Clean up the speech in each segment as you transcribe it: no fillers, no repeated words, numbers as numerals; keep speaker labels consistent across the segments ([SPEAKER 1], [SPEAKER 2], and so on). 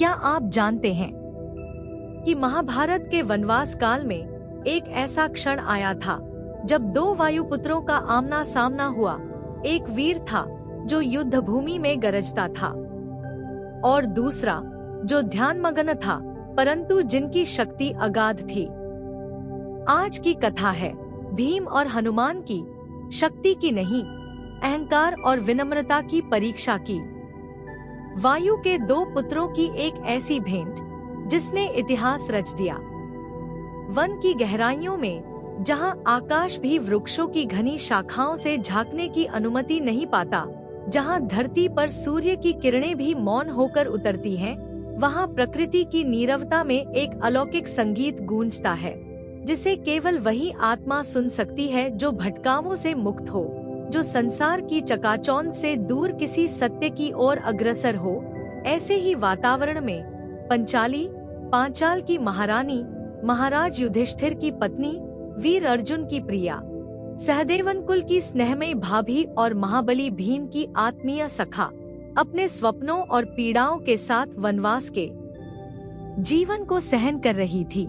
[SPEAKER 1] क्या आप जानते हैं कि महाभारत के वनवास काल में एक ऐसा क्षण आया था जब दो वायुपुत्रों का आमना सामना हुआ। एक वीर था जो युद्ध भूमि में गरजता था और दूसरा जो ध्यानमग्न था परंतु जिनकी शक्ति अगाध थी। आज की कथा है भीम और हनुमान की, शक्ति की नहीं, अहंकार और विनम्रता की परीक्षा की। वायु के दो पुत्रों की एक ऐसी भेंट जिसने इतिहास रच दिया। वन की गहराइयों में जहां आकाश भी वृक्षों की घनी शाखाओं से झांकने की अनुमति नहीं पाता, जहां धरती पर सूर्य की किरणें भी मौन होकर उतरती हैं, वहां प्रकृति की नीरवता में एक अलौकिक संगीत गूंजता है जिसे केवल वही आत्मा सुन सकती है जो भटकावों से मुक्त हो, जो संसार की चकाचौंध से दूर किसी सत्य की ओर अग्रसर हो। ऐसे ही वातावरण में पांचाल की महारानी, महाराज युधिष्ठिर की पत्नी, वीर अर्जुन की प्रिया, सहदेवन कुल की स्नेहमयी भाभी और महाबली भीम की आत्मीय सखा अपने स्वप्नों और पीड़ाओं के साथ वनवास के जीवन को सहन कर रही थी।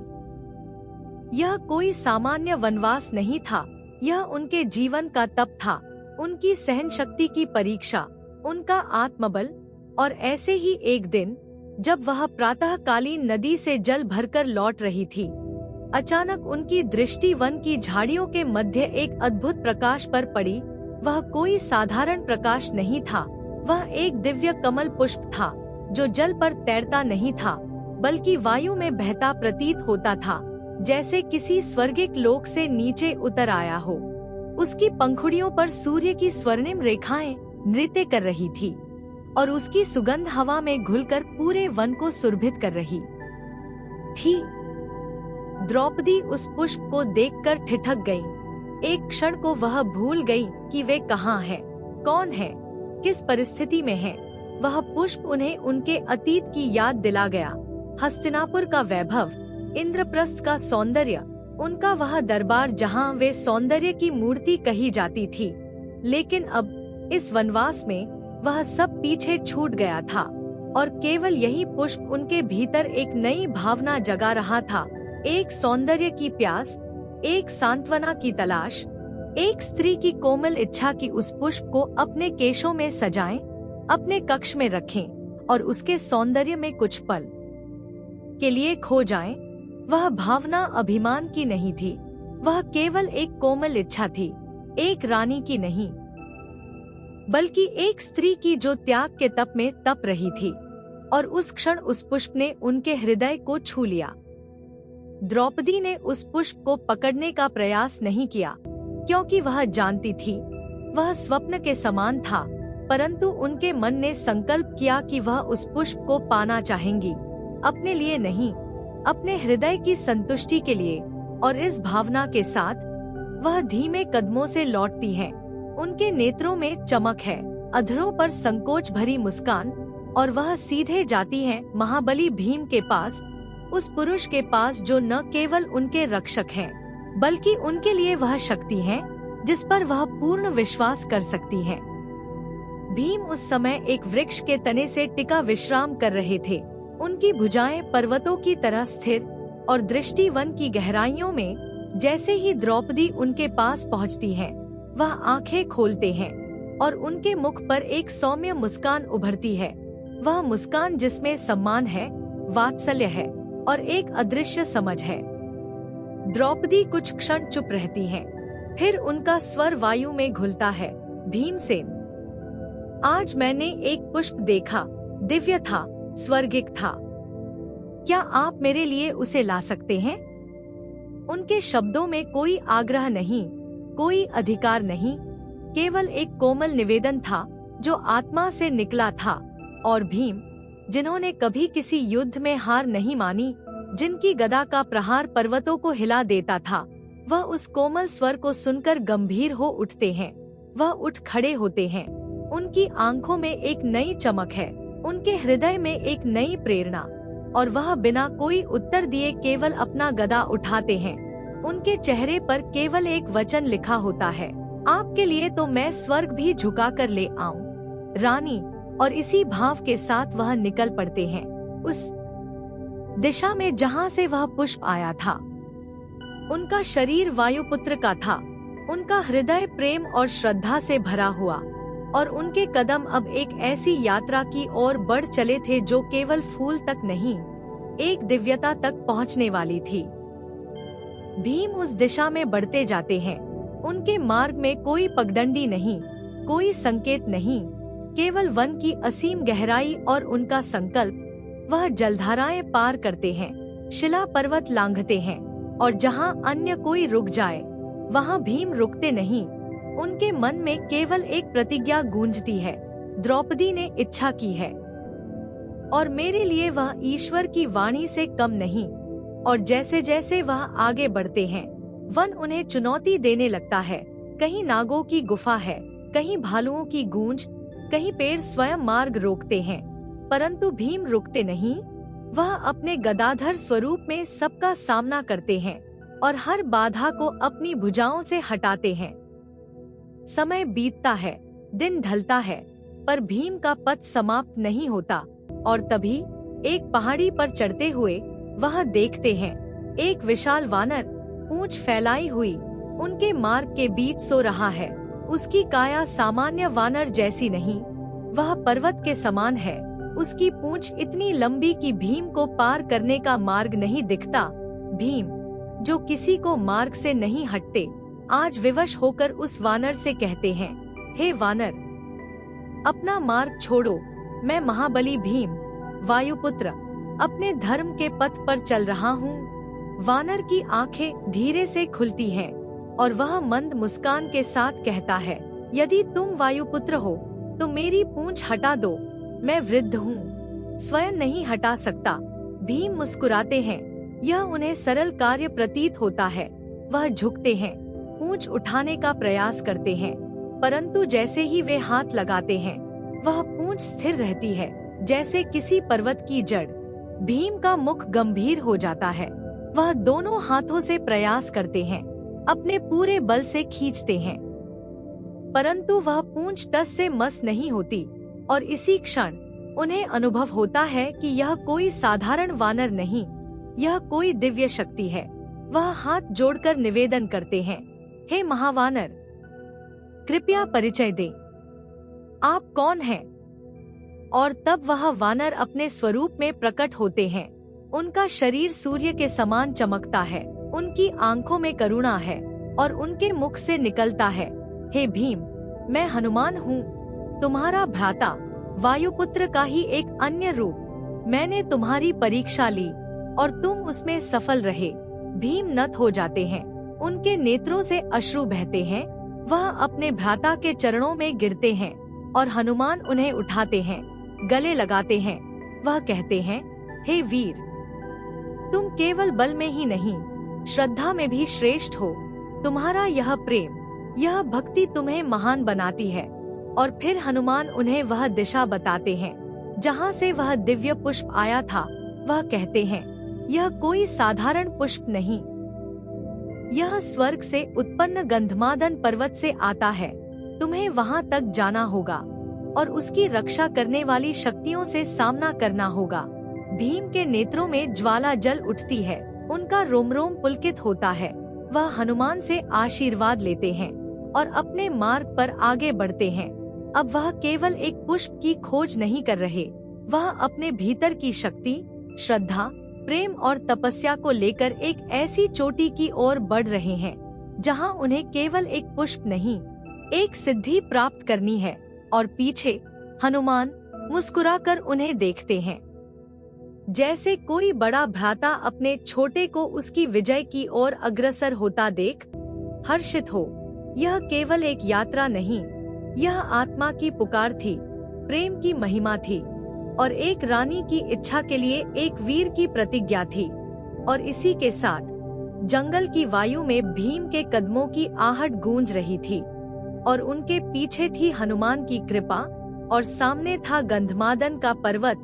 [SPEAKER 1] यह कोई सामान्य वनवास नहीं था, यह उनके जीवन का तप था, उनकी सहन शक्ति की परीक्षा, उनका आत्मबल। और ऐसे ही एक दिन जब वह प्रातःकालीन नदी से जल भरकर लौट रही थी, अचानक उनकी दृष्टि वन की झाड़ियों के मध्य एक अद्भुत प्रकाश पर पड़ी। वह कोई साधारण प्रकाश नहीं था, वह एक दिव्य कमल पुष्प था जो जल पर तैरता नहीं था बल्कि वायु में बहता प्रतीत होता था, जैसे किसी स्वर्गिक लोक से नीचे उतर आया हो। उसकी पंखुड़ियों पर सूर्य की स्वर्णिम रेखाएं नृत्य कर रही थी और उसकी सुगंध हवा में घुलकर पूरे वन को सुरभित कर रही थी। द्रौपदी उस पुष्प को देखकर ठिठक गई। एक क्षण को वह भूल गई कि वे कहाँ हैं, कौन है, किस परिस्थिति में हैं। वह पुष्प उन्हें उनके अतीत की याद दिला गया। हस्तिनापुर का वैभव, इंद्रप्रस्थ का सौंदर्य, उनका वह दरबार जहाँ वे सौंदर्य की मूर्ति कही जाती थी। लेकिन अब इस वनवास में वह सब पीछे छूट गया था और केवल यही पुष्प उनके भीतर एक नई भावना जगा रहा था। एक सौंदर्य की प्यास, एक सांत्वना की तलाश, एक स्त्री की कोमल इच्छा की उस पुष्प को अपने केशों में सजाएं, अपने कक्ष में रखें और उसके सौंदर्य में कुछ पल के लिए खो जाएं। वह भावना अभिमान की नहीं थी, वह केवल एक कोमल इच्छा थी, एक रानी की नहीं बल्कि एक स्त्री की जो त्याग के तप में तप रही थी। और उस क्षण उस पुष्प ने उनके हृदय को छू लिया। द्रौपदी ने उस पुष्प को पकड़ने का प्रयास नहीं किया क्योंकि वह जानती थी वह स्वप्न के समान था, परंतु उनके मन ने संकल्प किया कि वह उस पुष्प को पाना चाहेंगी, अपने लिए नहीं, अपने हृदय की संतुष्टि के लिए। और इस भावना के साथ वह धीमे कदमों से लौटती हैं। उनके नेत्रों में चमक है, अधरों पर संकोच भरी मुस्कान, और वह सीधे जाती हैं महाबली भीम के पास, उस पुरुष के पास जो न केवल उनके रक्षक हैं बल्कि उनके लिए वह शक्ति है जिस पर वह पूर्ण विश्वास कर सकती हैं। भीम उस समय एक वृक्ष के तने से टिका विश्राम कर रहे थे। उनकी भुजाएं पर्वतों की तरह स्थिर और दृष्टि वन की गहराइयों में। जैसे ही द्रौपदी उनके पास पहुंचती हैं, वह आंखें खोलते हैं और उनके मुख पर एक सौम्य मुस्कान उभरती है। वह मुस्कान जिसमें सम्मान है, वात्सल्य है और एक अदृश्य समझ है। द्रौपदी कुछ क्षण चुप रहती हैं, फिर उनका स्वर वायु में घुलता है। भीमसेन, आज मैंने एक पुष्प देखा, दिव्य था, स्वर्गिक था। क्या आप मेरे लिए उसे ला सकते हैं? उनके शब्दों में कोई आग्रह नहीं, कोई अधिकार नहीं, केवल एक कोमल निवेदन था जो आत्मा से निकला था। और भीम, जिन्होंने कभी किसी युद्ध में हार नहीं मानी, जिनकी गदा का प्रहार पर्वतों को हिला देता था, वह उस कोमल स्वर को सुनकर गंभीर हो उठते हैं। वह उठ खड़े होते हैं। उनकी आंखों में एक नई चमक है, उनके हृदय में एक नई प्रेरणा, और वह बिना कोई उत्तर दिए केवल अपना गदा उठाते हैं। उनके चेहरे पर केवल एक वचन लिखा होता है, आपके लिए तो मैं स्वर्ग भी झुका कर ले आऊं, रानी। और इसी भाव के साथ वह निकल पड़ते हैं। उस दिशा में जहां से वह पुष्प आया था। उनका शरीर वायुपुत्र का था, उनका हृदय प्रेम और श्रद्धा से भरा हुआ, और उनके कदम अब एक ऐसी यात्रा की ओर बढ़ चले थे जो केवल फूल तक नहीं, एक दिव्यता तक पहुंचने वाली थी। भीम उस दिशा में बढ़ते जाते हैं। उनके मार्ग में कोई पगडंडी नहीं, कोई संकेत नहीं, केवल वन की असीम गहराई और उनका संकल्प। वह जलधाराएं पार करते हैं, शिला पर्वत लांघते हैं, और जहां अन्य कोई रुक जाए वहां भीम रुकते नहीं। उनके मन में केवल एक प्रतिज्ञा गूंजती है, द्रौपदी ने इच्छा की है और मेरे लिए वह ईश्वर की वाणी से कम नहीं। और जैसे जैसे वह आगे बढ़ते हैं, वन उन्हें चुनौती देने लगता है। कहीं नागों की गुफा है, कहीं भालुओं की गूंज, कहीं पेड़ स्वयं मार्ग रोकते हैं, परंतु भीम रुकते नहीं। वह अपने गदाधर स्वरूप में सबका सामना करते हैं और हर बाधा को अपनी भुजाओं से हटाते हैं। समय बीतता है, दिन ढलता है, पर भीम का पथ समाप्त नहीं होता। और तभी एक पहाड़ी पर चढ़ते हुए वह देखते हैं एक विशाल वानर पूंछ फैलाई हुई उनके मार्ग के बीच सो रहा है। उसकी काया सामान्य वानर जैसी नहीं, वह पर्वत के समान है। उसकी पूंछ इतनी लंबी कि भीम को पार करने का मार्ग नहीं दिखता। भीम, जो किसी को मार्ग से नहीं हटते, आज विवश होकर उस वानर से कहते हैं, हे वानर, अपना मार्ग छोड़ो। मैं महाबली भीम, वायुपुत्र, अपने धर्म के पथ पर चल रहा हूँ। वानर की आंखें धीरे से खुलती हैं और वह मंद मुस्कान के साथ कहता है, यदि तुम वायुपुत्र हो तो मेरी पूंछ हटा दो। मैं वृद्ध हूँ, स्वयं नहीं हटा सकता। भीम मुस्कुराते हैं, यह उन्हें सरल कार्य प्रतीत होता है। वह झुकते हैं, पूंछ उठाने का प्रयास करते हैं, परंतु जैसे ही वे हाथ लगाते हैं वह पूंछ स्थिर रहती है, जैसे किसी पर्वत की जड़। भीम का मुख गंभीर हो जाता है। वह दोनों हाथों से प्रयास करते हैं, अपने पूरे बल से खींचते हैं, परंतु वह पूंछ टस से मस नहीं होती। और इसी क्षण उन्हें अनुभव होता है कि यह कोई साधारण वानर नहीं, यह कोई दिव्य शक्ति है। वह हाथ जोड़कर निवेदन करते हैं, हे महावानर, कृपया परिचय दें, आप कौन हैं? और तब वह वानर अपने स्वरूप में प्रकट होते हैं। उनका शरीर सूर्य के समान चमकता है, उनकी आंखों में करुणा है और उनके मुख से निकलता है, हे भीम, मैं हनुमान हूँ, तुम्हारा भ्राता, वायुपुत्र का ही एक अन्य रूप। मैंने तुम्हारी परीक्षा ली और तुम उसमें सफल रहे। भीम नत हो जाते हैं, उनके नेत्रों से अश्रु बहते हैं। वह अपने भ्राता के चरणों में गिरते हैं और हनुमान उन्हें उठाते हैं, गले लगाते हैं। वह कहते हैं, हे वीर, तुम केवल बल में ही नहीं, श्रद्धा में भी श्रेष्ठ हो। तुम्हारा यह प्रेम, यह भक्ति तुम्हें महान बनाती है। और फिर हनुमान उन्हें वह दिशा बताते हैं जहां से वह दिव्य पुष्प आया था। वह कहते हैं, यह कोई साधारण पुष्प नहीं, यह स्वर्ग से उत्पन्न गंधमादन पर्वत से आता है। तुम्हें वहां तक जाना होगा और उसकी रक्षा करने वाली शक्तियों से सामना करना होगा। भीम के नेत्रों में ज्वाला जल उठती है, उनका रोम रोम पुलकित होता है। वह हनुमान से आशीर्वाद लेते हैं और अपने मार्ग पर आगे बढ़ते हैं। अब वह केवल एक पुष्प की खोज नहीं कर रहे, वह अपने भीतर की शक्ति, श्रद्धा, प्रेम और तपस्या को लेकर एक ऐसी चोटी की ओर बढ़ रहे हैं जहां उन्हें केवल एक पुष्प नहीं, एक सिद्धि प्राप्त करनी है। और पीछे हनुमान मुस्कुराकर उन्हें देखते हैं, जैसे कोई बड़ा भ्राता अपने छोटे को उसकी विजय की ओर अग्रसर होता देख हर्षित हो। यह केवल एक यात्रा नहीं, यह आत्मा की पुकार थी, प्रेम की महिमा थी और एक रानी की इच्छा के लिए एक वीर की प्रतिज्ञा थी। और इसी के साथ जंगल की वायु में भीम के कदमों की आहट गूंज रही थी और उनके पीछे थी हनुमान की कृपा और सामने था गंधमादन का पर्वत,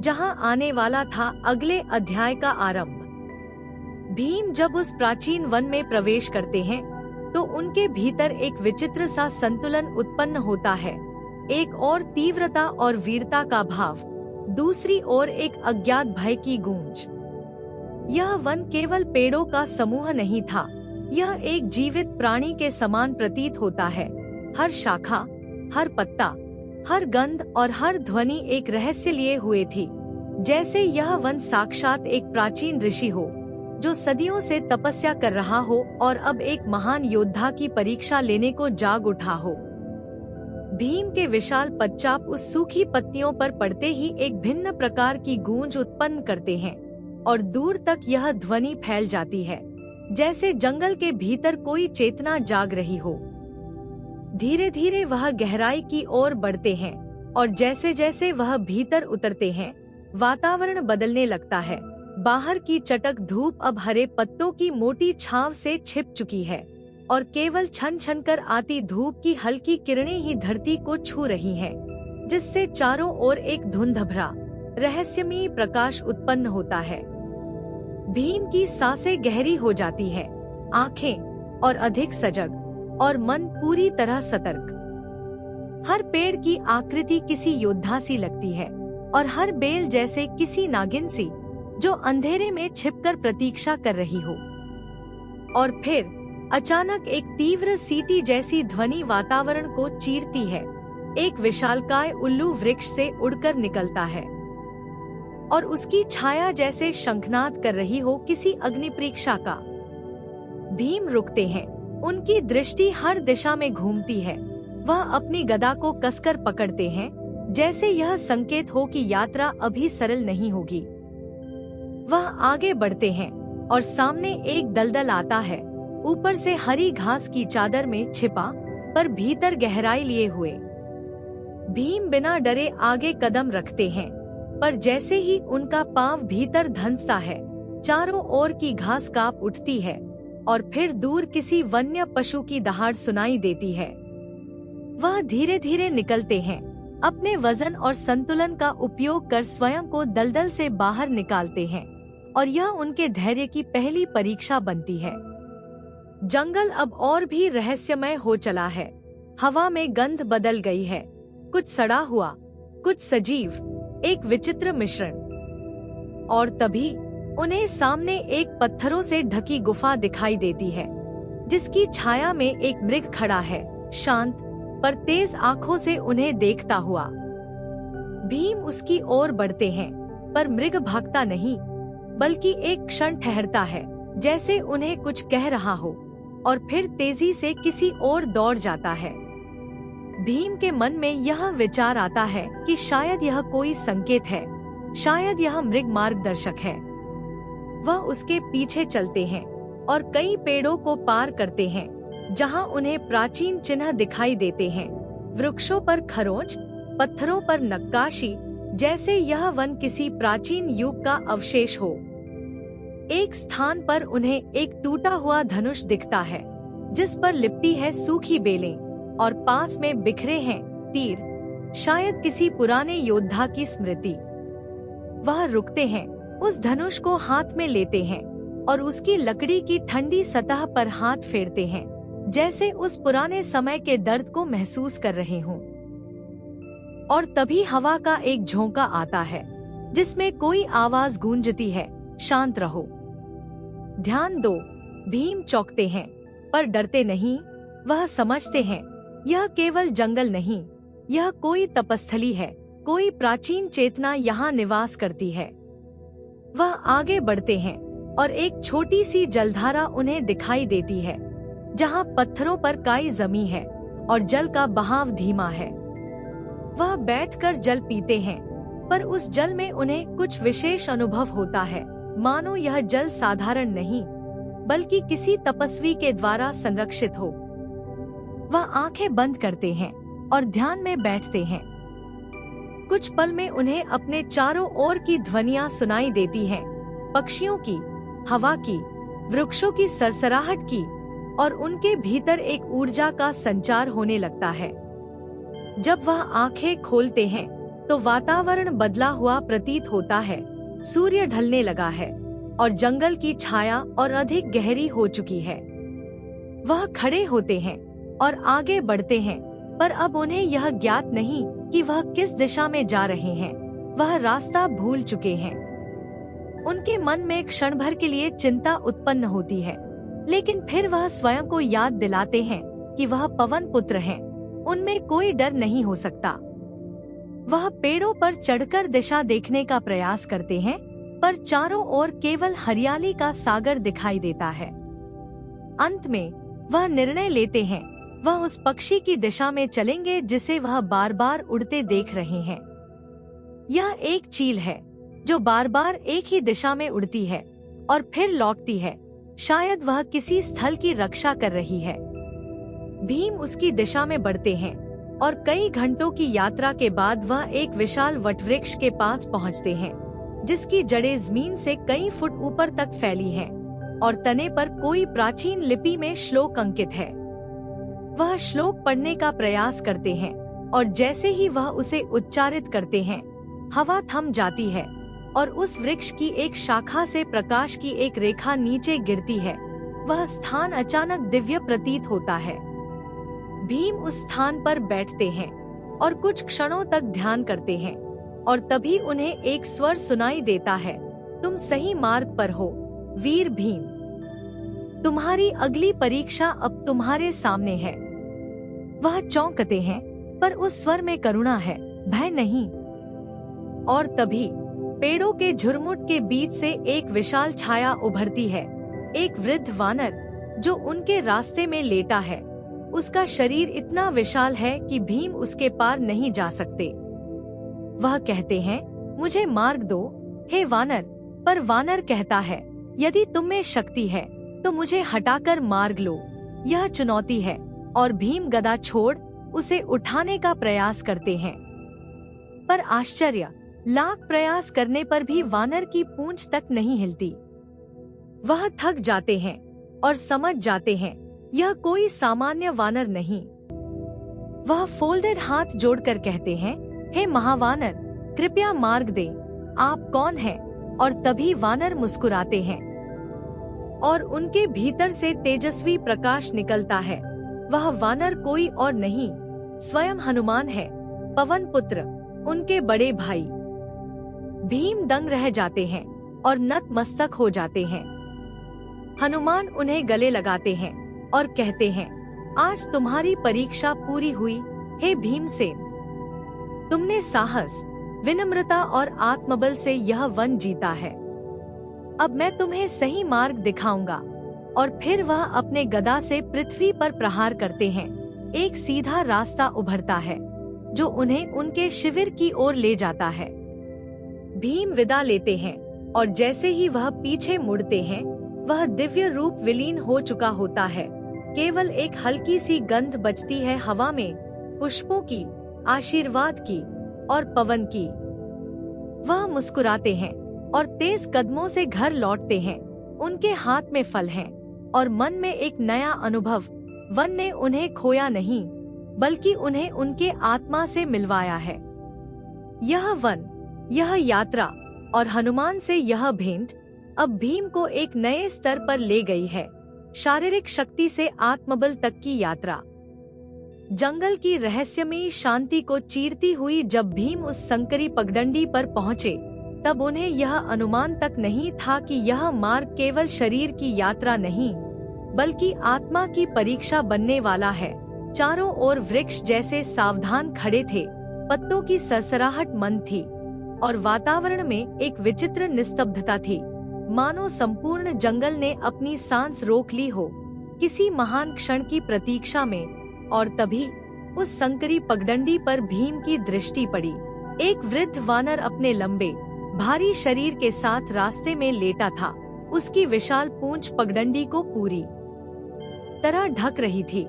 [SPEAKER 1] जहां आने वाला था अगले अध्याय का आरंभ। भीम जब उस प्राचीन वन में प्रवेश करते हैं तो उनके भीतर एक विचित्र सा संतुलन उत्पन्न होता है, एक और तीव्रता और वीरता का भाव। दूसरी ओर एक अज्ञात भय की गूंज। यह वन केवल पेड़ों का समूह नहीं था, यह एक जीवित प्राणी के समान प्रतीत होता है। हर शाखा, हर पत्ता, हर गंध और हर ध्वनि एक रहस्य लिए हुए थी। जैसे यह वन साक्षात एक प्राचीन ऋषि हो, जो सदियों से तपस्या कर रहा हो और अब एक महान योद्धा की परीक्षा लेने को जाग उठा हो। भीम के विशाल पदचाप उस सूखी पत्तियों पर पड़ते ही एक भिन्न प्रकार की गूंज उत्पन्न करते हैं और दूर तक यह ध्वनि फैल जाती है, जैसे जंगल के भीतर कोई चेतना जाग रही हो। धीरे धीरे वह गहराई की ओर बढ़ते हैं और जैसे जैसे वह भीतर उतरते हैं, वातावरण बदलने लगता है। बाहर की चटक धूप अब हरे पत्तों की मोटी छांव से छिप चुकी है और केवल छन छन कर आती धूप की हल्की किरणें ही धरती को छू रही हैं, जिससे चारों ओर एक धुंधभरा रहस्यमयी प्रकाश उत्पन्न होता है। भीम की सांसें गहरी हो जाती है, आंखें और अधिक सजग और मन पूरी तरह सतर्क। हर पेड़ की आकृति किसी योद्धा सी लगती है और हर बेल जैसे किसी नागिन सी, जो अंधेरे में छिपकर प्रतीक्षा कर रही हो। और फिर अचानक एक तीव्र सीटी जैसी ध्वनि वातावरण को चीरती है। एक विशालकाय उल्लू वृक्ष से उड़कर निकलता है और उसकी छाया जैसे शंखनाद कर रही हो किसी अग्नि परीक्षा का। भीम रुकते हैं, उनकी दृष्टि हर दिशा में घूमती है। वह अपनी गदा को कसकर पकड़ते हैं, जैसे यह संकेत हो कि यात्रा अभी सरल नहीं होगी। वह आगे बढ़ते हैं और सामने एक दलदल आता है, ऊपर से हरी घास की चादर में छिपा, पर भीतर गहराई लिए हुए। भीम बिना डरे आगे कदम रखते हैं, पर जैसे ही उनका पांव भीतर धंसता है, चारों ओर की घास कांप उठती है और फिर दूर किसी वन्य पशु की दहाड़ सुनाई देती है। वह धीरे धीरे निकलते हैं, अपने वजन और संतुलन का उपयोग कर स्वयं को दलदल से बाहर निकालते हैं और यह उनके धैर्य की पहली परीक्षा बनती है। जंगल अब और भी रहस्यमय हो चला है। हवा में गंध बदल गई है, कुछ सड़ा हुआ, कुछ सजीव, एक विचित्र मिश्रण। और तभी उन्हें सामने एक पत्थरों से ढकी गुफा दिखाई देती है, जिसकी छाया में एक मृग खड़ा है, शांत पर तेज आंखों से उन्हें देखता हुआ। भीम उसकी ओर बढ़ते हैं, पर मृग भागता नहीं, बल्कि एक क्षण ठहरता है, जैसे उन्हें कुछ कह रहा हो, और फिर तेजी से किसी ओर दौड़ जाता है। भीम के मन में यह विचार आता है कि शायद यह कोई संकेत है, शायद यह मृग मार्गदर्शक है। वह उसके पीछे चलते हैं और कई पेड़ों को पार करते हैं, जहां उन्हें प्राचीन चिन्ह दिखाई देते हैं, वृक्षों पर खरोंच, पत्थरों पर नक्काशी, जैसे यह वन किसी प्राचीन युग का अवशेष हो। एक स्थान पर उन्हें एक टूटा हुआ धनुष दिखता है, जिस पर लिपटी है सूखी बेलें और पास में बिखरे हैं तीर, शायद किसी पुराने योद्धा की स्मृति। वह रुकते हैं, उस धनुष को हाथ में लेते हैं और उसकी लकड़ी की ठंडी सतह पर हाथ फेरते हैं, जैसे उस पुराने समय के दर्द को महसूस कर रहे हों। और तभी हवा का एक झोंका आता है, जिसमें कोई आवाज गूंजती है, शांत रहो, ध्यान दो। भीम चौंकते हैं, पर डरते नहीं। वह समझते हैं, यह केवल जंगल नहीं, यह कोई तपस्थली है, कोई प्राचीन चेतना यहाँ निवास करती है। वह आगे बढ़ते हैं और एक छोटी सी जलधारा उन्हें दिखाई देती है, जहाँ पत्थरों पर काई जमी है और जल का बहाव धीमा है। वह बैठकर जल पीते हैं, पर उस जल में उन्हें कुछ विशेष अनुभव होता है, मानो यह जल साधारण नहीं, बल्कि किसी तपस्वी के द्वारा संरक्षित हो। वह आंखें बंद करते हैं और ध्यान में बैठते हैं। कुछ पल में उन्हें अपने चारों ओर की ध्वनियां सुनाई देती हैं, पक्षियों की, हवा की, वृक्षों की सरसराहट की, और उनके भीतर एक ऊर्जा का संचार होने लगता है। जब वह आंखें खोलते हैं, तो वातावरण बदला हुआ प्रतीत होता है। सूर्य ढलने लगा है और जंगल की छाया और अधिक गहरी हो चुकी है। वह खड़े होते हैं और आगे बढ़ते हैं, पर अब उन्हें यह ज्ञात नहीं कि वह किस दिशा में जा रहे हैं। वह रास्ता भूल चुके हैं। उनके मन में क्षण भर के लिए चिंता उत्पन्न होती है, लेकिन फिर वह स्वयं को याद दिलाते हैं कि वह पवन पुत्र हैं, उनमें कोई डर नहीं हो सकता। वह पेड़ों पर चढ़कर दिशा देखने का प्रयास करते हैं, पर चारों ओर केवल हरियाली का सागर दिखाई देता है। अंत में वह निर्णय लेते हैं, वह उस पक्षी की दिशा में चलेंगे जिसे वह बार बार उड़ते देख रहे हैं। यह एक चील है जो बार बार एक ही दिशा में उड़ती है और फिर लौटती है। शायद वह किसी स्थल की रक्षा कर रही है। भीम उसकी दिशा में बढ़ते हैं और कई घंटों की यात्रा के बाद वह एक विशाल वटवृक्ष के पास पहुंचते हैं, जिसकी जड़ें जमीन से कई फुट ऊपर तक फैली हैं और तने पर कोई प्राचीन लिपि में श्लोक अंकित है। वह श्लोक पढ़ने का प्रयास करते हैं और जैसे ही वह उसे उच्चारित करते हैं, हवा थम जाती है और उस वृक्ष की एक शाखा से प्रकाश की एक रेखा नीचे गिरती है। वह स्थान अचानक दिव्य प्रतीत होता है। भीम उस स्थान पर बैठते हैं और कुछ क्षणों तक ध्यान करते हैं और तभी उन्हें एक स्वर सुनाई देता है, तुम सही मार्ग पर हो वीर भीम। तुम्हारी अगली परीक्षा अब तुम्हारे सामने है। वह चौंकते हैं, पर उस स्वर में करुणा है, भय नहीं। और तभी पेड़ों के झुरमुट के बीच से एक विशाल छाया उभरती है। एक वृद्ध वानर जो उनके रास्ते में लेटा है। उसका शरीर इतना विशाल है कि भीम उसके पार नहीं जा सकते। वह कहते हैं, मुझे मार्ग दो हे वानर। पर वानर कहता है, यदि तुम में शक्ति है तो मुझे हटाकर मार्ग लो। यह चुनौती है और भीम गदा छोड़ उसे उठाने का प्रयास करते हैं। पर आश्चर्य, लाख प्रयास करने पर भी वानर की पूंछ तक नहीं हिलती। वह थक जाते हैं और समझ जाते हैं यह कोई सामान्य वानर नहीं। वह फोल्डेड हाथ जोड़कर कहते हैं, हे महावानर, कृपया मार्ग दे। आप कौन हैं? और तभी वानर मुस्कुराते हैं और उनके भीतर से तेजस्वी प्रकाश निकलता है। वह वानर कोई और नहीं, स्वयं हनुमान है, पवन पुत्र, उनके बड़े भाई। भीम दंग रह जाते हैं और नतमस्तक हो जाते हैं। हनुमान उन्हें गले लगाते हैं और कहते हैं, आज तुम्हारी परीक्षा पूरी हुई हे भीमसेन। तुमने साहस, विनम्रता और आत्मबल से यह वन जीता है। अब मैं तुम्हें सही मार्ग दिखाऊंगा। और फिर वह अपने गदा से पृथ्वी पर प्रहार करते हैं। एक सीधा रास्ता उभरता है जो उन्हें उनके शिविर की ओर ले जाता है। भीम विदा लेते हैं और जैसे ही वह पीछे मुड़ते हैं, वह दिव्य रूप विलीन हो चुका होता है। केवल एक हल्की सी गंध बचती है हवा में, पुष्पों की, आशीर्वाद की और पवन की। वह मुस्कुराते हैं और तेज कदमों से घर लौटते हैं। उनके हाथ में फल हैं और मन में एक नया अनुभव। वन ने उन्हें खोया नहीं, बल्कि उन्हें उनके आत्मा से मिलवाया है। यह वन, यह यात्रा और हनुमान से यह भेंट अब भीम को एक नए स्तर पर ले गई है। शारीरिक शक्ति से आत्मबल तक की यात्रा। जंगल की रहस्यमयी शांति को चीरती हुई जब भीम उस संकरी पगडंडी पर पहुँचे, तब उन्हें यह अनुमान तक नहीं था कि यह मार्ग केवल शरीर की यात्रा नहीं, बल्कि आत्मा की परीक्षा बनने वाला है। चारों ओर वृक्ष जैसे सावधान खड़े थे, पत्तों की सरसराहट मंद थी और वातावरण में एक विचित्र निस्तब्धता थी, मानो संपूर्ण जंगल ने अपनी सांस रोक ली हो, किसी महान क्षण की प्रतीक्षा में। और तभी उस संकरी पगडंडी पर भीम की दृष्टि पड़ी। एक वृद्ध वानर अपने लंबे, भारी शरीर के साथ रास्ते में लेटा था। उसकी विशाल पूंछ पगडंडी को पूरी तरह ढक रही थी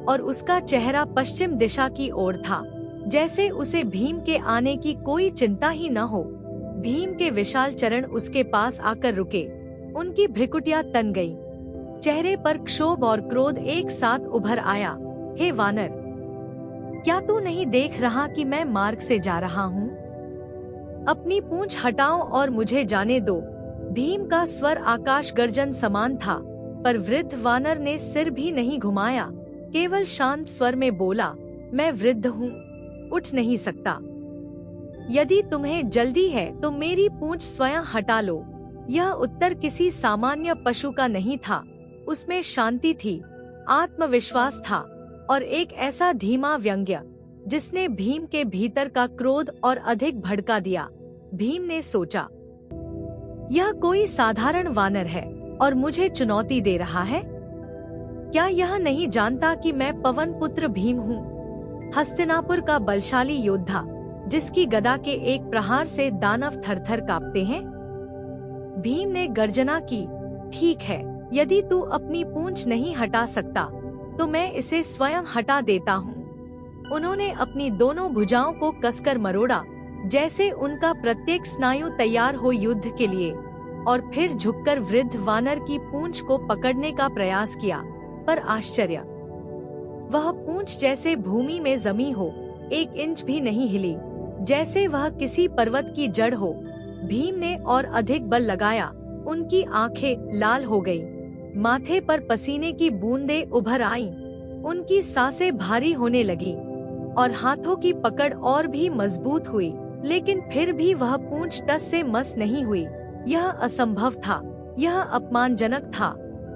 [SPEAKER 1] और उसका चेहरा पश्चिम दिशा की ओर था, जैसे उसे भीम के आने की कोई चिंता ही न हो। भीम के विशाल चरण उसके पास आकर रुके। उनकी भ्रिकुटियां तन गई, चेहरे पर क्षोभ और क्रोध एक साथ उभर आया। हे वानर, क्या तू नहीं देख रहा कि मैं मार्ग से जा रहा हूँ? अपनी पूंछ हटाओ और मुझे जाने दो। भीम का स्वर आकाश गर्जन समान था, पर वृद्ध वानर ने सिर भी नहीं घुमाया, केवल शांत स्वर में बोला, मैं वृद्ध हूँ, उठ नहीं सकता। यदि तुम्हें जल्दी है तो मेरी पूंछ स्वयं हटा लो। यह उत्तर किसी सामान्य पशु का नहीं था। उसमें शांति थी, आत्मविश्वास था और एक ऐसा धीमा व्यंग्य जिसने भीम के भीतर का क्रोध और अधिक भड़का दिया। भीम ने सोचा, यह कोई साधारण वानर है और मुझे चुनौती दे रहा है। क्या यह नहीं जानता कि मैं पवन पुत्र भीम हूँ, हस्तिनापुर का बलशाली योद्धा जिसकी गदा के एक प्रहार से दानव थरथर कांपते हैं। भीम ने गर्जना की, ठीक है, यदि तू अपनी पूंछ नहीं हटा सकता तो मैं इसे स्वयं हटा देता हूँ। उन्होंने अपनी दोनों भुजाओं को कसकर मरोड़ा, जैसे उनका प्रत्येक स्नायु तैयार हो युद्ध के लिए, और फिर झुककर वृद्ध वानर की पूंछ को पकड़ने का प्रयास किया। पर आश्चर्य, वह पूंछ जैसे भूमि में जमी हो, 1 इंच भी नहीं हिली, जैसे वह किसी पर्वत की जड़ हो। भीम ने और अधिक बल लगाया, उनकी आंखें लाल हो गई, माथे पर पसीने की बूंदें उभर आईं, उनकी सांसें भारी होने लगी और हाथों की पकड़ और भी मजबूत हुई। लेकिन फिर भी वह पूंछ टस से मस नहीं हुई। यह असंभव था, यह अपमानजनक था।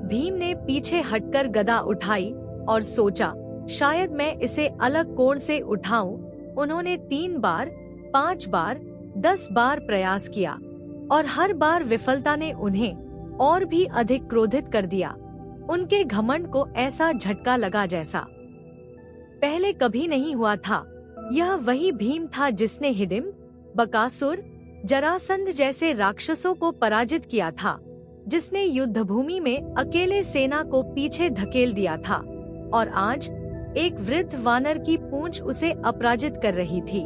[SPEAKER 1] भीम ने पीछे हटकर गदा उठाई और सोचा, शायद मैं इसे अलग कोण से उठाऊं। उन्होंने 3 बार, 5 बार, 10 बार प्रयास किया और हर बार विफलता ने उन्हें और भी अधिक क्रोधित कर दिया। उनके घमंड को ऐसा झटका लगा जैसा पहले कभी नहीं हुआ था। यह वही भीम था जिसने हिडिंब, बकासुर, जरासंध जैसे राक्षसों को पराजित किया था, जिसने युद्धभूमि में अकेले सेना को पीछे धकेल दिया था, और आज एक वृद्ध वानर की पूंछ उसे अपराजित कर रही थी।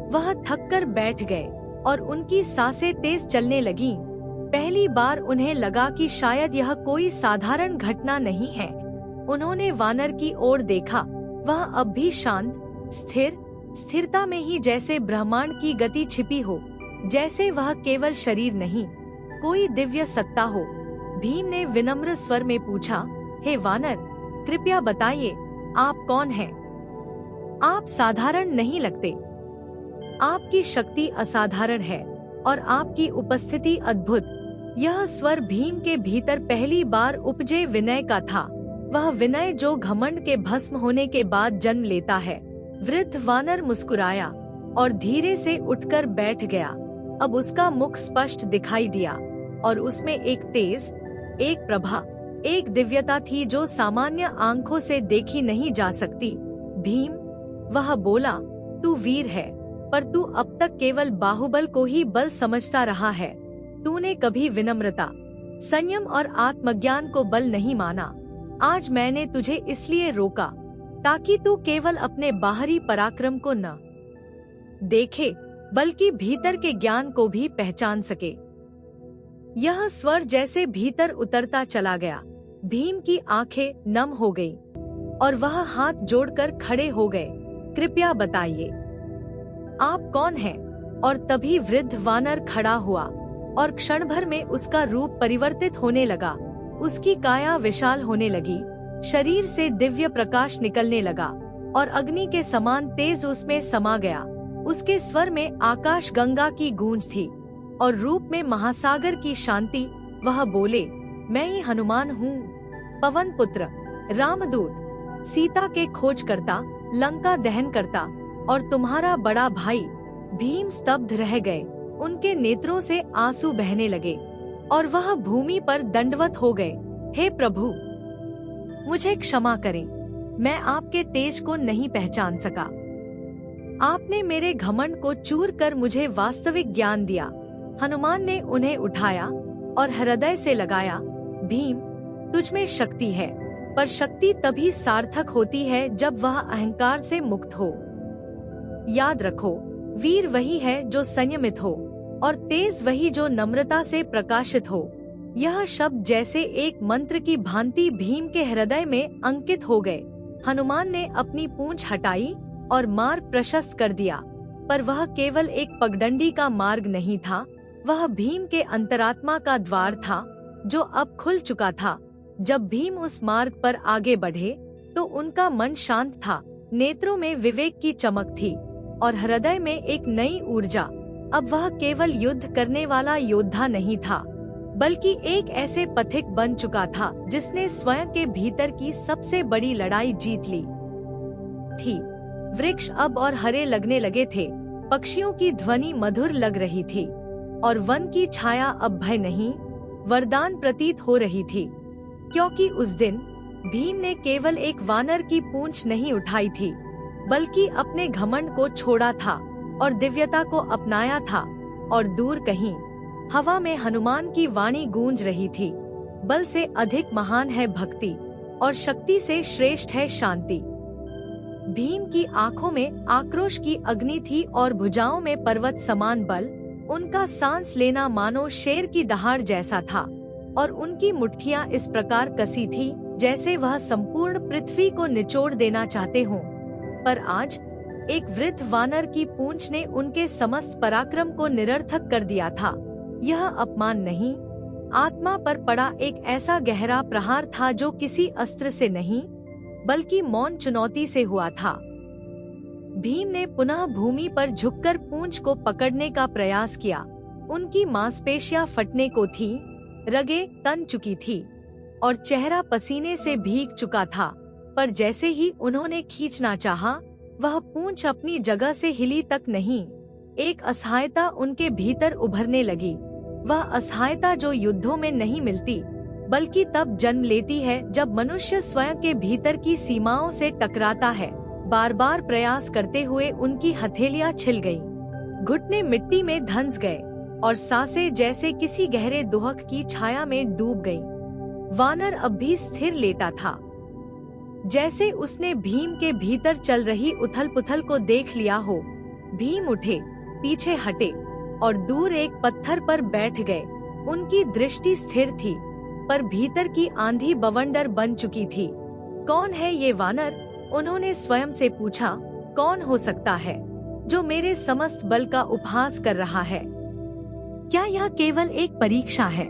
[SPEAKER 1] वह थककर बैठ गए और उनकी सांसें तेज चलने लगीं। पहली बार उन्हें लगा कि शायद यह कोई साधारण घटना नहीं है। उन्होंने वानर की ओर देखा, वह अब भी शांत, स्थिरता में ही जैसे ब्रह्मांड की गति छिपी हो, जैसे वह केवल शरीर नहीं, कोई दिव्य सत्ता हो। भीम ने विनम्र स्वर में पूछा, हे वानर, कृपया बताइए, आप कौन हैं? आप साधारण नहीं लगते। आपकी शक्ति असाधारण है और आपकी उपस्थिति अद्भुत। यह स्वर भीम के भीतर पहली बार उपजे विनय का था, वह विनय जो घमंड के भस्म होने के बाद जन्म लेता है। वृद्ध वानर मुस्कुराया और धीरे से उठकर बैठ गया। अब उसका मुख स्पष्ट दिखाई दिया और उसमें एक तेज, एक प्रभा, एक दिव्यता थी जो सामान्य आंखों से देखी नहीं जा सकती। भीम, वह बोला, तू वीर है, पर तू अब तक केवल बाहुबल को ही बल समझता रहा है। तूने कभी विनम्रता, संयम और आत्मज्ञान को बल नहीं माना। आज मैंने तुझे इसलिए रोका ताकि तू केवल अपने बाहरी पराक्रम को न देखे, बल्कि भीतर के ज्ञान को भी पहचान सके। यह स्वर जैसे भीतर उतरता चला गया। भीम की आंखें नम हो गईं और वह हाथ जोड़कर खड़े हो गए। कृपया बताइए, आप कौन हैं? और तभी वृद्ध वानर खड़ा हुआ और क्षण भर में उसका रूप परिवर्तित होने लगा। उसकी काया विशाल होने लगी, शरीर से दिव्य प्रकाश निकलने लगा और अग्नि के समान तेज उसमें समा गया। उसके स्वर में आकाश गंगा की गूंज थी और रूप में महासागर की शांति। वह बोले, मैं ही हनुमान हूँ, पवन पुत्र, रामदूत, सीता के खोज करता, लंका दहन करता और तुम्हारा बड़ा भाई। भीम स्तब्ध रह गए, उनके नेत्रों से आंसू बहने लगे और वह भूमि पर दंडवत हो गए। हे प्रभु, मुझे क्षमा करें, मैं आपके तेज को नहीं पहचान सका। आपने मेरे घमंड को चूर कर मुझे वास्तविक ज्ञान दिया। हनुमान ने उन्हें उठाया और हृदय से लगाया। भीम, तुझमें शक्ति है, पर शक्ति तभी सार्थक होती है जब वह अहंकार से मुक्त हो। याद रखो, वीर वही है जो संयमित हो और तेज वही जो नम्रता से प्रकाशित हो। यह शब्द जैसे एक मंत्र की भांति भीम के हृदय में अंकित हो गए। हनुमान ने अपनी पूंछ हटाई और मार्ग प्रशस्त कर दिया, पर वह केवल एक पगडंडी का मार्ग नहीं था, वह भीम के अंतरात्मा का द्वार था जो अब खुल चुका था। जब भीम उस मार्ग पर आगे बढ़े तो उनका मन शांत था, नेत्रों में विवेक की चमक थी और हृदय में एक नई ऊर्जा। अब वह केवल युद्ध करने वाला योद्धा नहीं था, बल्कि एक ऐसे पथिक बन चुका था जिसने स्वयं के भीतर की सबसे बड़ी लड़ाई जीत ली थी। वृक्ष अब और हरे लगने लगे थे, पक्षियों की ध्वनि मधुर लग रही थी और वन की छाया अब भय नहीं, वरदान प्रतीत हो रही थी। क्योंकि उस दिन भीम ने केवल एक वानर की पूंछ नहीं उठाई थी, बल्कि अपने घमंड को छोड़ा था और दिव्यता को अपनाया था। और दूर कहीं हवा में हनुमान की वाणी गूंज रही थी, बल से अधिक महान है भक्ति और शक्ति से श्रेष्ठ है शांति। भीम की आंखों में आक्रोश की अग्नि थी और भुजाओं में पर्वत समान बल। उनका सांस लेना मानो शेर की दहाड़ जैसा था और उनकी मुट्ठियां इस प्रकार कसी थी जैसे वह संपूर्ण पृथ्वी को निचोड़ देना चाहते हों। पर आज एक वृद्ध वानर की पूंछ ने उनके समस्त पराक्रम को निरर्थक कर दिया था। यह अपमान नहीं, आत्मा पर पड़ा एक ऐसा गहरा प्रहार था जो किसी अस्त्र से नहीं, बल्कि मौन चुनौती से हुआ था। भीम ने पुनः भूमि पर झुककर पूंछ को पकड़ने का प्रयास किया। उनकी मांसपेशियां फटने को थी, रगें तन चुकी थी और चेहरा पसीने से भीग चुका था। पर जैसे ही उन्होंने खींचना चाहा, वह पूंछ अपनी जगह से हिली तक नहीं। एक असहायता उनके भीतर उभरने लगी, वह असहायता जो युद्धों में नहीं मिलती, बल्कि तब जन्म लेती है जब मनुष्य स्वयं के भीतर की सीमाओं से टकराता है। बार बार प्रयास करते हुए उनकी हथेलियां छिल गईं, घुटने मिट्टी में धंस गए और सांसें जैसे किसी गहरे दुहक की छाया में डूब गईं। वानर अब भी स्थिर लेटा था, जैसे उसने भीम के भीतर चल रही उथल पुथल को देख लिया हो। भीम उठे, पीछे हटे और दूर एक पत्थर पर बैठ गए। उनकी दृष्टि स्थिर थी, पर भीतर की आंधी बवंडर बन चुकी थी। कौन है ये वानर? उन्होंने स्वयं से पूछा। कौन हो सकता है जो मेरे समस्त बल का उपहास कर रहा है? क्या यह केवल एक परीक्षा है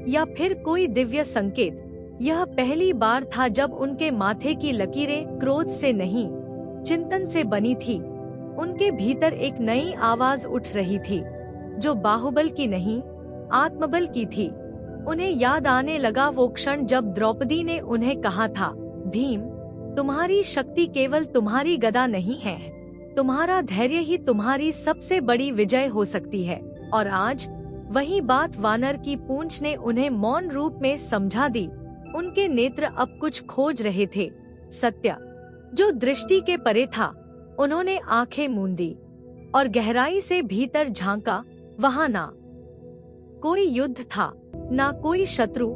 [SPEAKER 1] या फिर कोई दिव्य संकेत? यह पहली बार था जब उनके माथे की लकीरें क्रोध से नहीं, चिंतन से बनी थी। उनके भीतर एक नई आवाज उठ रही थी, जो बाहुबल की नहीं, आत्मबल की थी। उन्हें याद आने लगा वो क्षण जब द्रौपदी ने उन्हें कहा था, भीम, तुम्हारी शक्ति केवल तुम्हारी गदा नहीं है, तुम्हारा धैर्य ही तुम्हारी सबसे बड़ी विजय हो सकती है। और आज वही बात वानर की पूंछ ने उन्हें मौन रूप में समझा दी। उनके नेत्र अब कुछ खोज रहे थे, सत्य जो दृष्टि के परे था। उन्होंने आंखें मूंदी और गहराई से भीतर झांका। वहां ना कोई युद्ध था, ना कोई शत्रु,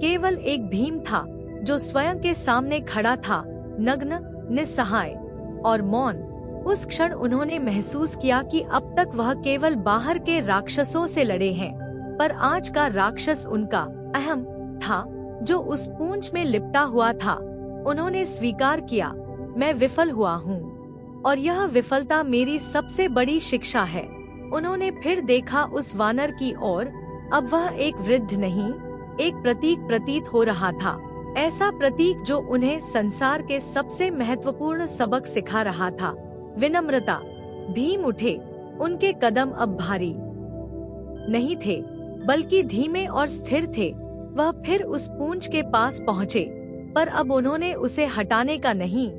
[SPEAKER 1] केवल एक भीम था जो स्वयं के सामने खड़ा था, नग्न, निस्सहाय और मौन। उस क्षण उन्होंने महसूस किया कि अब तक वह केवल बाहर के राक्षसों से लड़े हैं, पर आज का राक्षस उनका अहम था, जो उस पूंछ में लिपटा हुआ था। उन्होंने स्वीकार किया, मैं विफल हुआ हूँ और यह विफलता मेरी सबसे बड़ी शिक्षा है। उन्होंने फिर देखा उस वानर की ओर। अब वह एक वृद्ध नहीं, एक प्रतीक प्रतीत हो रहा था, ऐसा प्रतीक जो उन्हें संसार के सबसे महत्वपूर्ण सबक सिखा रहा था, विनम्रता। भीम उठे, उनके कदम अब भारी नहीं थे, बल्कि धीमे और स्थिर थे। वह फिर उस पूंछ के पास पहुँचे, पर अब उन्होंने उसे हटाने का नहीं,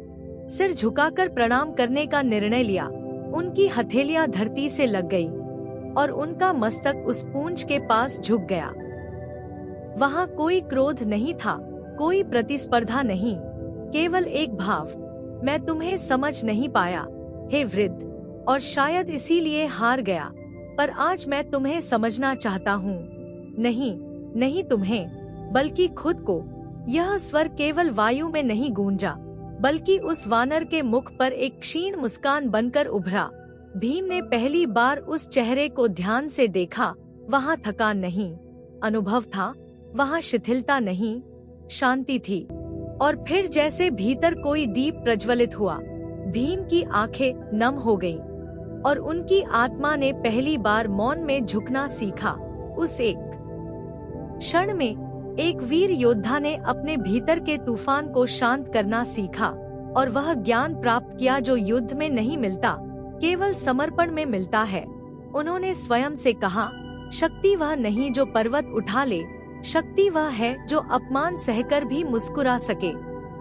[SPEAKER 1] सिर झुकाकर प्रणाम करने का निर्णय लिया। उनकी हथेलियां धरती से लग गई और उनका मस्तक उस पूंछ के पास झुक गया। वहां कोई क्रोध नहीं था, कोई प्रतिस्पर्धा नहीं, केवल एक भाव, मैं तुम्हें समझ नहीं पाया हे वृद्ध, और शायद इसीलिए हार गया, पर आज मैं तुम्हें समझना चाहता हूँ। नहीं, नहीं तुम्हें, बल्कि खुद को। यह स्वर केवल वायु में नहीं गूंजा, बल्कि उस वानर के मुख पर एक क्षीण मुस्कान बनकर उभरा। भीम ने पहली बार उस चेहरे को ध्यान से देखा। वहाँ थकान नहीं, अनुभव था, वहाँ शिथिलता नहीं, शांति थी। और फिर जैसे भीतर कोई दीप प्रज्वलित हुआ, भीम की आंखें नम हो गईं और उनकी आत्मा ने पहली बार मौन में झुकना सीखा। उस एक क्षण में एक वीर योद्धा ने अपने भीतर के तूफान को शांत करना सीखा और वह ज्ञान प्राप्त किया जो युद्ध में नहीं मिलता, केवल समर्पण में मिलता है। उन्होंने स्वयं से कहा, शक्ति वह नहीं जो पर्वत उठा ले, शक्ति वह है जो अपमान सहकर भी मुस्कुरा सके।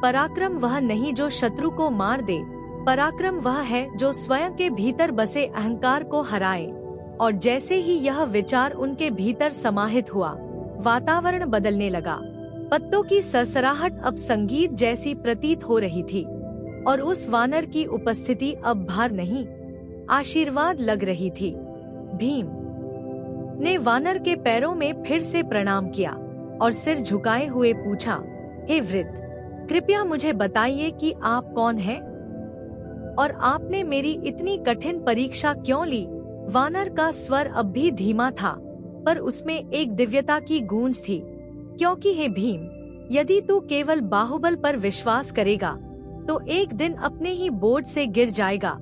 [SPEAKER 1] पराक्रम वह नहीं जो शत्रु को मार दे, पराक्रम वह है जो स्वयं के भीतर बसे अहंकार को हराए। और जैसे ही यह विचार उनके भीतर समाहित हुआ, वातावरण बदलने लगा। पत्तों की सरसराहट अब संगीत जैसी प्रतीत हो रही थी और उस वानर की उपस्थिति अब भार नहीं, आशीर्वाद लग रही थी। भीम ने वानर के पैरों में फिर से प्रणाम किया और सिर झुकाए हुए पूछा, हे वृद्ध, कृपया मुझे बताइए कि आप कौन हैं और आपने मेरी इतनी कठिन परीक्षा क्यों ली। वानर का स्वर अब भी धीमा था, पर उसमें एक दिव्यता की गूंज थी। क्योंकि हे भीम, यदि तू केवल बाहुबल पर विश्वास करेगा तो एक दिन अपने ही बोझ से गिर जाएगा।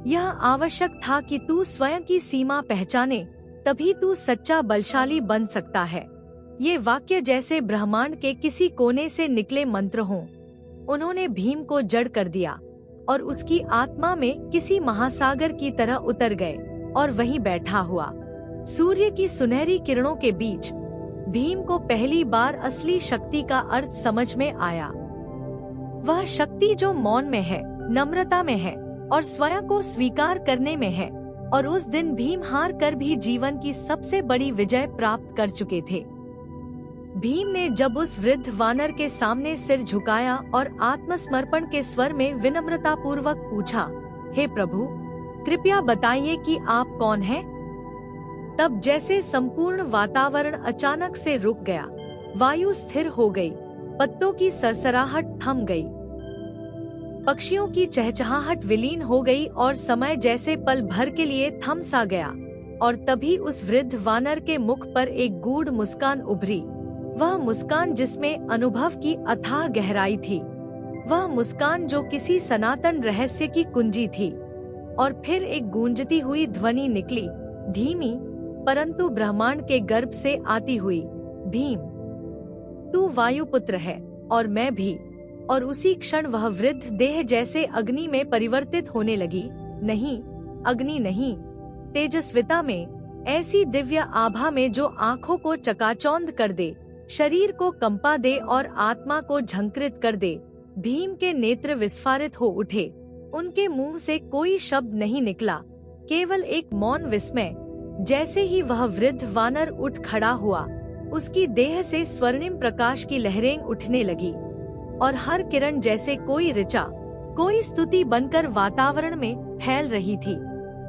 [SPEAKER 1] यह आवश्यक था कि तू स्वयं की सीमा पहचाने, तभी तू सच्चा बलशाली बन सकता है। ये वाक्य जैसे ब्रह्मांड के किसी कोने से निकले मंत्र हों। उन्होंने भीम को जड़ कर दिया और उसकी आत्मा में किसी महासागर की तरह उतर गए और वहीं बैठा हुआ। सूर्य की सुनहरी किरणों के बीच भीम को पहली बार असली शक्ति का अर्थ समझ में आया। वह शक्ति जो मौन में है, नम्रता में है और स्वयं को स्वीकार करने में है। और उस दिन भीम हार कर भी जीवन की सबसे बड़ी विजय प्राप्त कर चुके थे। भीम ने जब उस वृद्ध वानर के सामने सिर झुकाया और आत्मसमर्पण के स्वर में विनम्रता पूर्वक पूछा, हे प्रभु, कृपया बताइए कि आप कौन हैं? तब जैसे संपूर्ण वातावरण अचानक से रुक गया, वायु स्थिर हो गई, पत्तों की सरसराहट थम गई, पक्षियों की चहचहाहट विलीन हो गई और समय जैसे पल भर के लिए थम सा गया। और तभी उस वृद्ध वानर के मुख पर एक गूढ़ मुस्कान उभरी। वह मुस्कान जिसमें अनुभव की अथाह गहराई थी, वह मुस्कान जो किसी सनातन रहस्य की कुंजी थी। और फिर एक गूंजती हुई ध्वनि निकली, धीमी परंतु ब्रह्मांड के गर्भ से आती हुई, भीम, तू वायुपुत्र है और मैं भी। और उसी क्षण वह वृद्ध देह जैसे अग्नि में परिवर्तित होने लगी। नहीं, अग्नि नहीं, तेजस्विता में, ऐसी दिव्य आभा में जो आँखों को चकाचौंध कर दे, शरीर को कंपा दे और आत्मा को झंकृत कर दे। भीम के नेत्र विस्फारित हो उठे। उनके मुंह से कोई शब्द नहीं निकला, केवल एक मौन विस्मय। जैसे ही वह वृद्ध वानर उठ खड़ा हुआ, उसकी देह से स्वर्णिम प्रकाश की लहरें उठने लगी और हर किरण जैसे कोई ऋचा, कोई स्तुति बनकर वातावरण में फैल रही थी।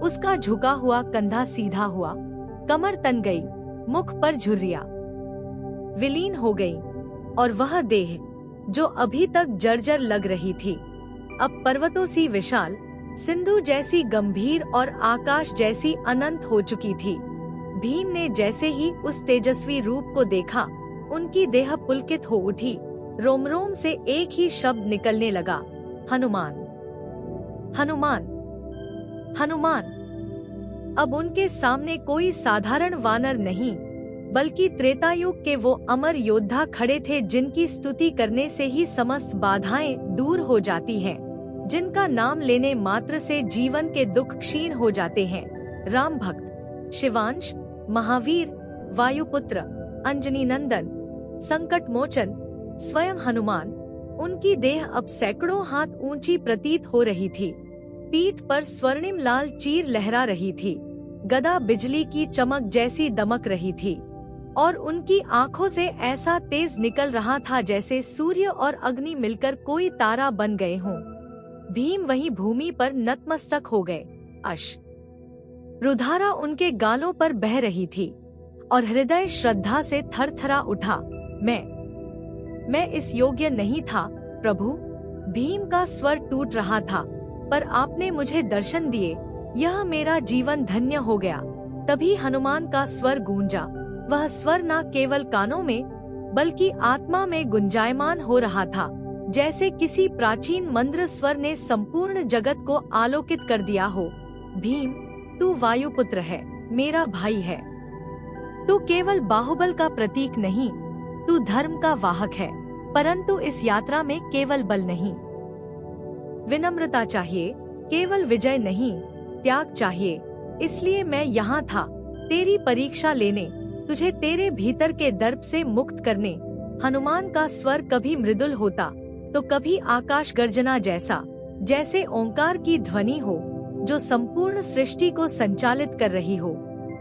[SPEAKER 1] उसका झुका हुआ कंधा सीधा हुआ, कमर तन गई, मुख पर झुर्रियां विलीन हो गई और वह देह जो अभी तक जर्जर लग रही थी, अब पर्वतों सी विशाल, सिंधु जैसी गंभीर और आकाश जैसी अनंत हो चुकी थी। भीम ने जैसे ही उस तेजस्वी रूप को देखा, उनकी देह पुलकित हो उठी। रोम रोम से एक ही शब्द निकलने लगा, हनुमान, हनुमान, हनुमान। अब उनके सामने कोई साधारण वानर नहीं, बल्कि त्रेतायुग के वो अमर योद्धा खड़े थे जिनकी स्तुति करने से ही समस्त बाधाएं दूर हो जाती हैं, जिनका नाम लेने मात्र से जीवन के दुख क्षीण हो जाते हैं। राम भक्त, शिवांश, महावीर, वायुपुत्र, अंजनी नंदन, संकट मोचन, स्वयं हनुमान। उनकी देह अब सैकड़ों हाथ ऊंची प्रतीत हो रही थी। पीठ पर स्वर्णिम लाल चीर लहरा रही थी, गदा बिजली की चमक जैसी दमक रही थी और उनकी आंखों से ऐसा तेज निकल रहा था जैसे सूर्य और अग्नि मिलकर कोई तारा बन गए हों। भीम वहीं भूमि पर नतमस्तक हो गए। रुधारा उनके गालों पर बह रही थी और हृदय श्रद्धा से थरथरा उठा। मैं इस योग्य नहीं था प्रभु। भीम का स्वर टूट रहा था, पर आपने मुझे दर्शन दिए, यह मेरा जीवन धन्य हो गया। तभी हनुमान का स्वर गूंजा। वह स्वर न केवल कानों में बल्कि आत्मा में गुंजायमान हो रहा था, जैसे किसी प्राचीन मंत्र स्वर ने संपूर्ण जगत को आलोकित कर दिया हो। भीम, तू वायुपुत्र है, मेरा भाई है। तू केवल बाहुबल का प्रतीक नहीं, तू धर्म का वाहक है। परंतु इस यात्रा में केवल बल नहीं, विनम्रता चाहिए, केवल विजय नहीं, त्याग चाहिए, इसलिए मैं यहाँ था, तेरी परीक्षा लेने, तुझे तेरे भीतर के दर्प से मुक्त करने। हनुमान का स्वर कभी मृदुल होता तो कभी आकाश गर्जना जैसा, जैसे ओंकार की ध्वनि हो जो संपूर्ण सृष्टि को संचालित कर रही हो।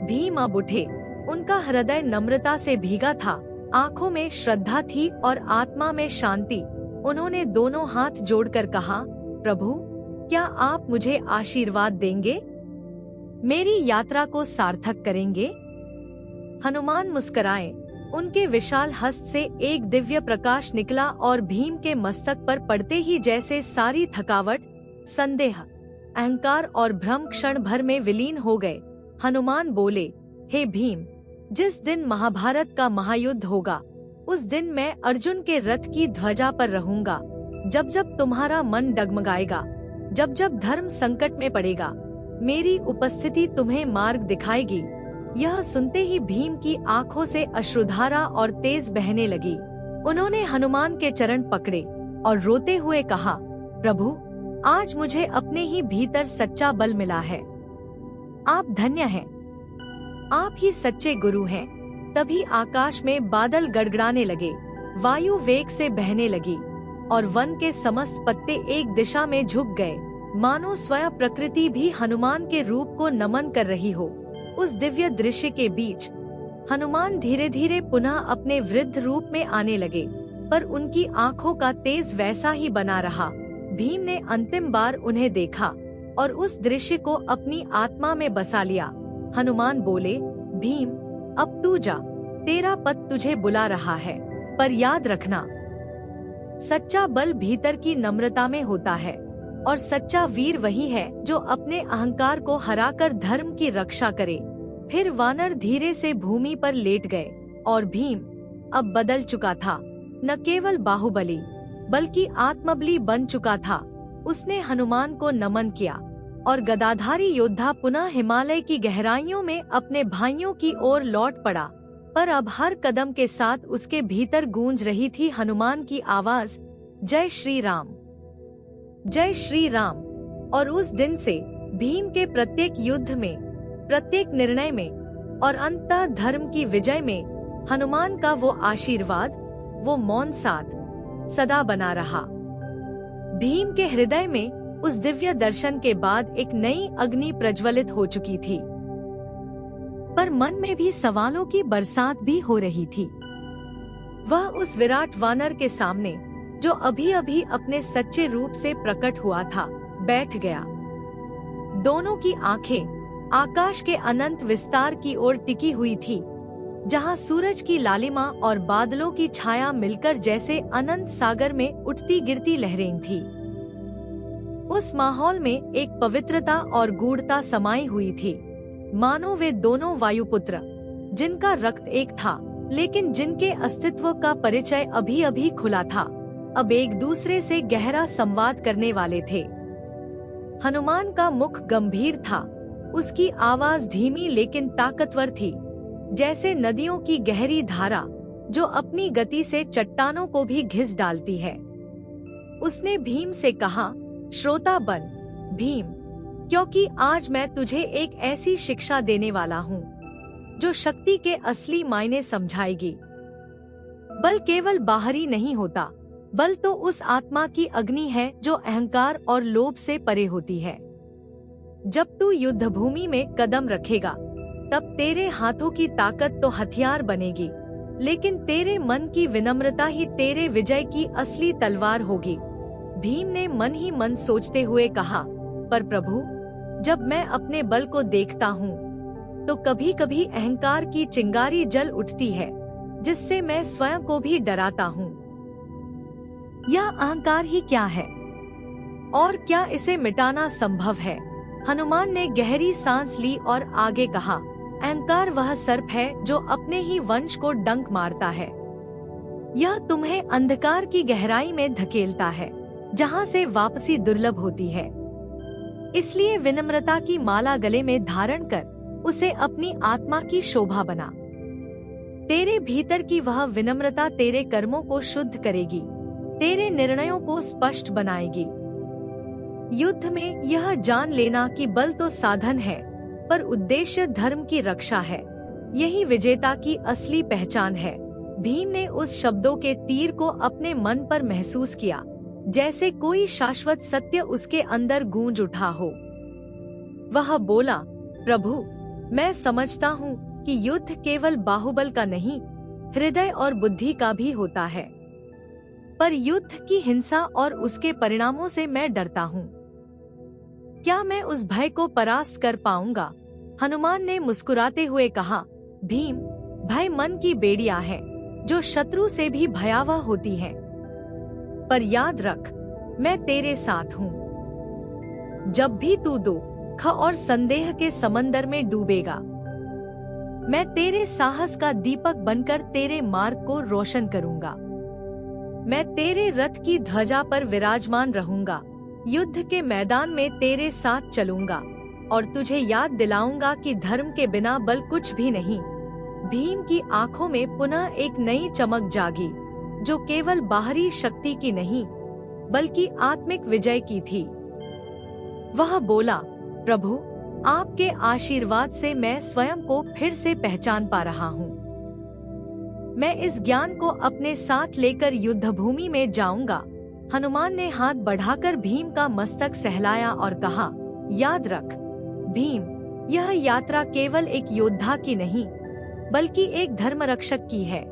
[SPEAKER 1] भीम अब उठे, उनका हृदय नम्रता से भीगा था, आंखों में श्रद्धा थी और आत्मा में शांति। उन्होंने दोनों हाथ जोड़कर कहा, प्रभु, क्या आप मुझे आशीर्वाद देंगे? मेरी यात्रा को सार्थक करेंगे? हनुमान मुस्कुराए, उनके विशाल हस्त से एक दिव्य प्रकाश निकला और भीम के मस्तक पर पड़ते ही जैसे सारी थकावट, संदेह, अहंकार और भ्रम क्षण भर में विलीन हो गए। हनुमान बोले, हे भीम, जिस दिन महाभारत का महायुद्ध होगा उस दिन मैं अर्जुन के रथ की ध्वजा पर रहूंगा। जब जब तुम्हारा मन डगमगाएगा, जब जब धर्म संकट में पड़ेगा, मेरी उपस्थिति तुम्हें मार्ग दिखाएगी। यह सुनते ही भीम की आंखों से अश्रुधारा और तेज बहने लगी। उन्होंने हनुमान के चरण पकड़े और रोते हुए कहा, प्रभु, आज मुझे अपने ही भीतर सच्चा बल मिला है। आप धन्य हैं, आप ही सच्चे गुरु हैं। तभी आकाश में बादल गड़गड़ाने लगे, वायु वेग से बहने लगी और वन के समस्त पत्ते एक दिशा में झुक गए, मानो स्वयं प्रकृति भी हनुमान के रूप को नमन कर रही हो। उस दिव्य दृश्य के बीच हनुमान धीरे धीरे पुनः अपने वृद्ध रूप में आने लगे, पर उनकी आंखों का तेज वैसा ही बना रहा। भीम ने अंतिम बार उन्हें देखा और उस दृश्य को अपनी आत्मा में बसा लिया। हनुमान बोले, भीम, अब तू जा, तेरा पद तुझे बुला रहा है, पर याद रखना, सच्चा बल भीतर की नम्रता में होता है और सच्चा वीर वही है जो अपने अहंकार को हराकर धर्म की रक्षा करे। फिर वानर धीरे से भूमि पर लेट गए और भीम अब बदल चुका था, न केवल बाहुबली बल्कि आत्मबली बन चुका था। उसने हनुमान को नमन किया और गदाधारी योद्धा पुनः हिमालय की गहराइयों में अपने भाइयों की ओर लौट पड़ा। पर अब हर कदम के साथ उसके भीतर गूंज रही थी हनुमान की आवाज, जय श्री राम, जय श्री राम। और उस दिन से भीम के प्रत्येक युद्ध में, प्रत्येक निर्णय में और अंततः धर्म की विजय में हनुमान का वो आशीर्वाद, वो मौन साथ सदा बना रहा। भीम के हृदय में उस दिव्य दर्शन के बाद एक नई अग्नि प्रज्वलित हो चुकी थी, पर मन में भी सवालों की बरसात भी हो रही थी। वह उस विराट वानर के सामने, जो अभी अभी अपने सच्चे रूप से प्रकट हुआ था, बैठ गया। दोनों की आंखें आकाश के अनंत विस्तार की ओर टिकी हुई थी, जहां सूरज की लालिमा और बादलों की छाया मिलकर जैसे अनंत सागर में उठती गिरती लहरें थी। उस माहौल में एक पवित्रता और गूढ़ता समाई हुई थी, मानो वे दोनों वायुपुत्र, जिनका रक्त एक था लेकिन जिनके अस्तित्व का परिचय अभी अभी खुला था, अब एक दूसरे से गहरा संवाद करने वाले थे। हनुमान का मुख गंभीर था, उसकी आवाज धीमी लेकिन ताकतवर थी, जैसे नदियों की गहरी धारा जो अपनी गति से चट्टानों को भी घिस डालती है। उसने भीम से कहा, श्रोता बन भीम, क्योंकि आज मैं तुझे एक ऐसी शिक्षा देने वाला हूँ जो शक्ति के असली मायने समझाएगी। बल केवल बाहरी नहीं होता, बल तो उस आत्मा की अग्नि है जो अहंकार और लोभ से परे होती है। जब तू युद्ध भूमि में कदम रखेगा, तब तेरे हाथों की ताकत तो हथियार बनेगी, लेकिन तेरे मन की विनम्रता ही तेरे विजय की असली तलवार होगी। भीम ने मन ही मन सोचते हुए कहा, पर प्रभु, जब मैं अपने बल को देखता हूँ तो कभी कभी अहंकार की चिंगारी जल उठती है, जिससे मैं स्वयं को भी डराता हूँ। यह अहंकार ही क्या है और क्या इसे मिटाना संभव है? हनुमान ने गहरी सांस ली और आगे कहा, अहंकार वह सर्प है जो अपने ही वंश को डंक मारता है। यह तुम्हें अंधकार की गहराई में धकेलता है, जहाँ से वापसी दुर्लभ होती है। इसलिए विनम्रता की माला गले में धारण कर उसे अपनी आत्मा की शोभा बना। तेरे भीतर की वह विनम्रता तेरे कर्मों को शुद्ध करेगी, तेरे निर्णयों को स्पष्ट बनाएगी। युद्ध में यह जान लेना कि बल तो साधन है, पर उद्देश्य धर्म की रक्षा है, यही विजेता की असली पहचान है। भीम ने उस शब्दों के तीर को अपने मन पर महसूस किया, जैसे कोई शाश्वत सत्य उसके अंदर गूंज उठा हो। वह बोला, प्रभु, मैं समझता हूँ कि युद्ध केवल बाहुबल का नहीं, हृदय और बुद्धि का भी होता है। पर युद्ध की हिंसा और उसके परिणामों से मैं डरता हूँ। क्या मैं उस भय को परास्त कर पाऊंगा? हनुमान ने मुस्कुराते हुए कहा, भीम, भय मन की बेड़ियां है, जो शत्रु से भी भयावह होती है। पर याद रख, मैं तेरे साथ हूँ। जब भी तू दुख और संदेह के समंदर में डूबेगा, मैं तेरे साहस का दीपक बनकर तेरे मार्ग को रोशन करूंगा। मैं तेरे रथ की ध्वजा पर विराजमान रहूंगा, युद्ध के मैदान में तेरे साथ चलूंगा और तुझे याद दिलाऊंगा कि धर्म के बिना बल कुछ भी नहीं। भीम की आंखों में पुनः एक नई चमक जागी, जो केवल बाहरी शक्ति की नहीं, बल्कि आत्मिक विजय की थी। वह बोला, प्रभु, आपके आशीर्वाद से मैं स्वयं को फिर से पहचान पा रहा हूँ। मैं इस ज्ञान को अपने साथ लेकर युद्ध भूमि में जाऊंगा। हनुमान ने हाथ बढ़ाकर भीम का मस्तक सहलाया और कहा, याद रख भीम, यह यात्रा केवल एक योद्धा की नहीं, बल्कि एक धर्मरक्षक की है।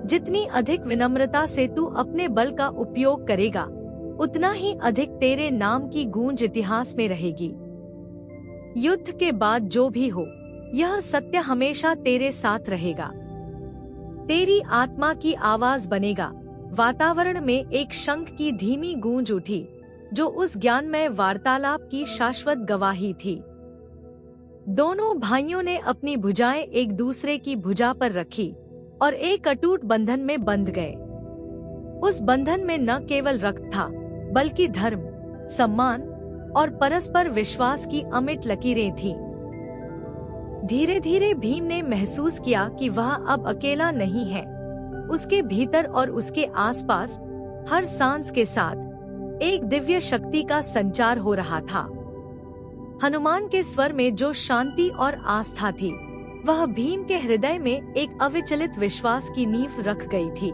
[SPEAKER 1] जितनी अधिक विनम्रता से तू अपने बल का उपयोग करेगा, उतना ही अधिक तेरे नाम की गूंज इतिहास में रहेगी। युद्ध के बाद जो भी हो, यह सत्य हमेशा तेरे साथ रहेगा। तेरी आत्मा की आवाज बनेगा। वातावरण में एक शंख की धीमी गूंज उठी, जो उस ज्ञानमय वार्तालाप की शाश्वत गवाही थी। दोनों भाइयों ने अपनी भुजाएं एक दूसरे की भुजा पर रखी और एक अटूट बंधन में बंध गए। उस बंधन में न केवल रक्त था, बल्कि धर्म, सम्मान और परस्पर विश्वास की अमिट लकीरें थीं। धीरे धीरे भीम ने महसूस किया कि वह अब अकेला नहीं है। उसके भीतर और उसके आसपास हर सांस के साथ एक दिव्य शक्ति का संचार हो रहा था। हनुमान के स्वर में जो शांति और आस्था थी, वह भीम के हृदय में एक अविचलित विश्वास की नींव रख गई थी।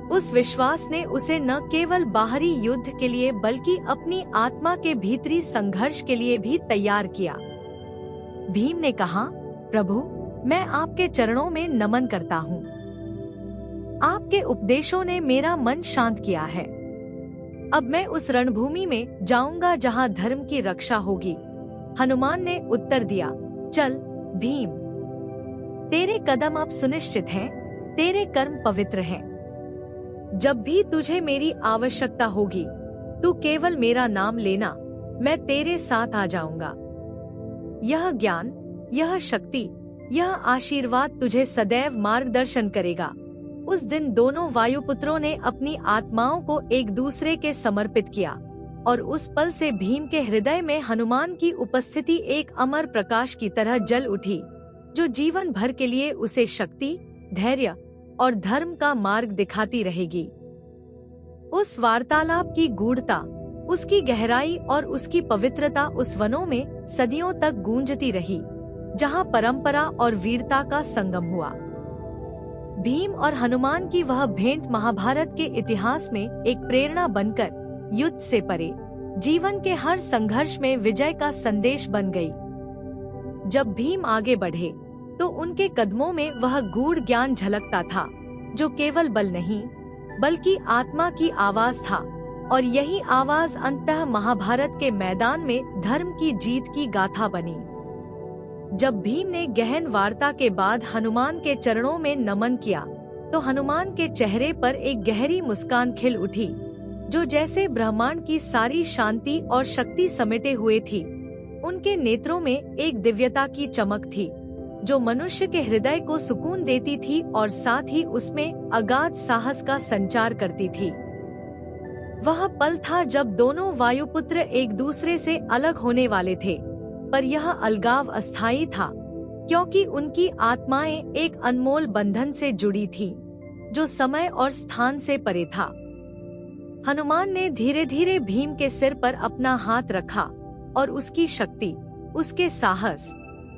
[SPEAKER 1] उस विश्वास ने उसे न केवल बाहरी युद्ध के लिए बल्कि अपनी आत्मा के भीतरी संघर्ष के लिए भी तैयार किया। भीम ने कहा, प्रभु, मैं आपके चरणों में नमन करता हूँ। आपके उपदेशों ने मेरा मन शांत किया है। अब मैं उस रणभूमि में जाऊंगा जहाँ धर्म की रक्षा होगी। हनुमान ने उत्तर दिया, चल भीम, तेरे कदम अब सुनिश्चित हैं, तेरे कर्म पवित्र हैं। जब भी तुझे मेरी आवश्यकता होगी, तू केवल मेरा नाम लेना, मैं तेरे साथ आ जाऊंगा। यह ज्ञान, यह शक्ति, यह आशीर्वाद तुझे सदैव मार्गदर्शन करेगा। उस दिन दोनों वायुपुत्रों ने अपनी आत्माओं को एक दूसरे के समर्पित किया और उस पल से भीम के हृदय में हनुमान की उपस्थिति एक अमर प्रकाश की तरह जल उठी, जो जीवन भर के लिए उसे शक्ति, धैर्य और धर्म का मार्ग दिखाती रहेगी। उस वार्तालाप की गूढ़ता, उसकी गहराई और उसकी पवित्रता उस वनों में सदियों तक गूंजती रही, जहां परंपरा और वीरता का संगम हुआ। भीम और हनुमान की वह भेंट महाभारत के इतिहास में एक प्रेरणा बनकर युद्ध से परे जीवन के हर संघर्ष में विजय का संदेश बन गई। जब भीम आगे बढ़े, तो उनके कदमों में वह गूढ़ ज्ञान झलकता था, जो केवल बल नहीं, बल्कि आत्मा की आवाज था, और यही आवाज अंततः महाभारत के मैदान में धर्म की जीत की गाथा बनी। जब भीम ने गहन वार्ता के बाद हनुमान के चरणों में नमन किया, तो हनुमान के चेहरे पर एक गहरी मुस्कान खिल उठी, जो जैसे ब्रह्मांड की सारी शांति और शक्ति समेटे हुए थी। उनके नेत्रों में एक दिव्यता की चमक थी, जो मनुष्य के हृदय को सुकून देती थी और साथ ही उसमें अगाध साहस का संचार करती थी। वह पल था जब दोनों वायुपुत्र एक दूसरे से अलग होने वाले थे, पर यह अलगाव अस्थायी था, क्योंकि उनकी आत्माएं एक अनमोल बंधन से जुड़ी थी, जो समय और स्थान से परे था। हनुमान ने धीरे धीरे भीम के सिर पर अपना हाथ रखा और उसकी शक्ति, उसके साहस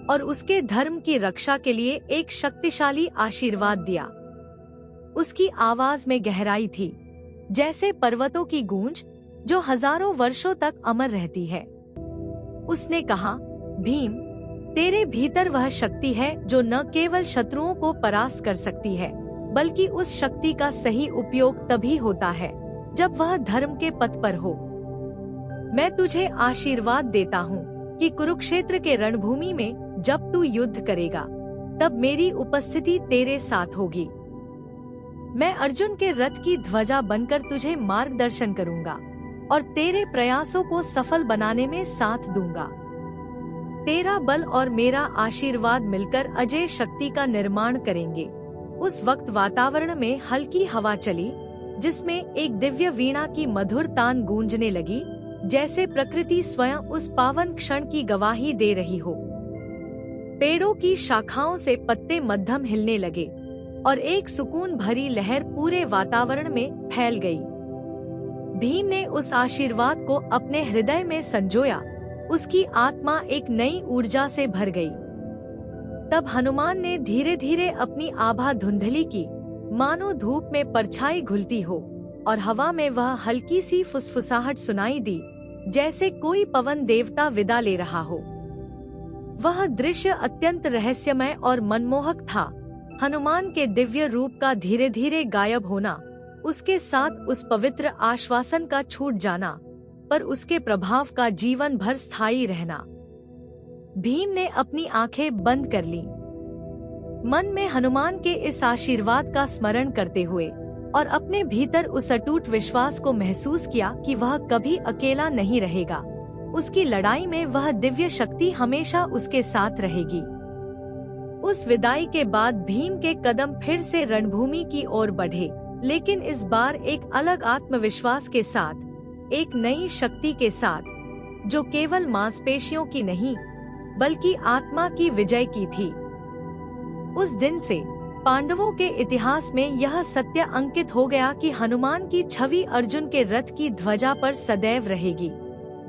[SPEAKER 1] और उसके धर्म की रक्षा के लिए एक शक्तिशाली आशीर्वाद दिया। उसकी आवाज में गहराई थी, जैसे पर्वतों की गूंज जो हजारों वर्षों तक अमर रहती है। उसने कहा, भीम, तेरे भीतर वह शक्ति है जो न केवल शत्रुओं को परास्त कर सकती है, बल्कि उस शक्ति का सही उपयोग तभी होता है जब वह धर्म के पथ पर हो। मैं तुझे आशीर्वाद देता हूँ कि कुरुक्षेत्र के रणभूमि में जब तू युद्ध करेगा, तब मेरी उपस्थिति तेरे साथ होगी। मैं अर्जुन के रथ की ध्वजा बनकर तुझे मार्गदर्शन करूंगा और तेरे प्रयासों को सफल बनाने में साथ दूंगा। तेरा बल और मेरा आशीर्वाद मिलकर अजय शक्ति का निर्माण करेंगे। उस वक्त वातावरण में हल्की हवा चली, जिसमें एक दिव्य वीणा की मधुर तान गूंजने लगी, जैसे प्रकृति स्वयं उस पावन क्षण की गवाही दे रही हो। पेड़ों की शाखाओं से पत्ते मध्यम हिलने लगे और एक सुकून भरी लहर पूरे वातावरण में फैल गई। भीम ने उस आशीर्वाद को अपने हृदय में संजोया। उसकी आत्मा एक नई ऊर्जा से भर गई। तब हनुमान ने धीरे धीरे अपनी आभा धुंधली की, मानो धूप में परछाई घुलती हो, और हवा में वह हल्की सी फुसफुसाहट सुनाई दी, जैसे कोई पवन देवता विदा ले रहा हो। वह दृश्य अत्यंत रहस्यमय और मनमोहक था। हनुमान के दिव्य रूप का धीरे धीरे गायब होना, उसके साथ उस पवित्र आश्वासन का छूट जाना, पर उसके प्रभाव का जीवन भर स्थायी रहना। भीम ने अपनी आंखें बंद कर ली, मन में हनुमान के इस आशीर्वाद का स्मरण करते हुए और अपने भीतर उस अटूट विश्वास को महसूस किया कि वह कभी अकेला नहीं रहेगा। उसकी लड़ाई में वह दिव्य शक्ति हमेशा उसके साथ रहेगी। उस विदाई के बाद भीम के कदम फिर से रणभूमि की ओर बढ़े, लेकिन इस बार एक अलग आत्मविश्वास के साथ, एक नई शक्ति के साथ, जो केवल मांसपेशियों की नहीं, बल्कि आत्मा की विजय की थी। उस दिन से पांडवों के इतिहास में यह सत्य अंकित हो गया कि हनुमान की छवि अर्जुन के रथ की ध्वजा पर सदैव रहेगी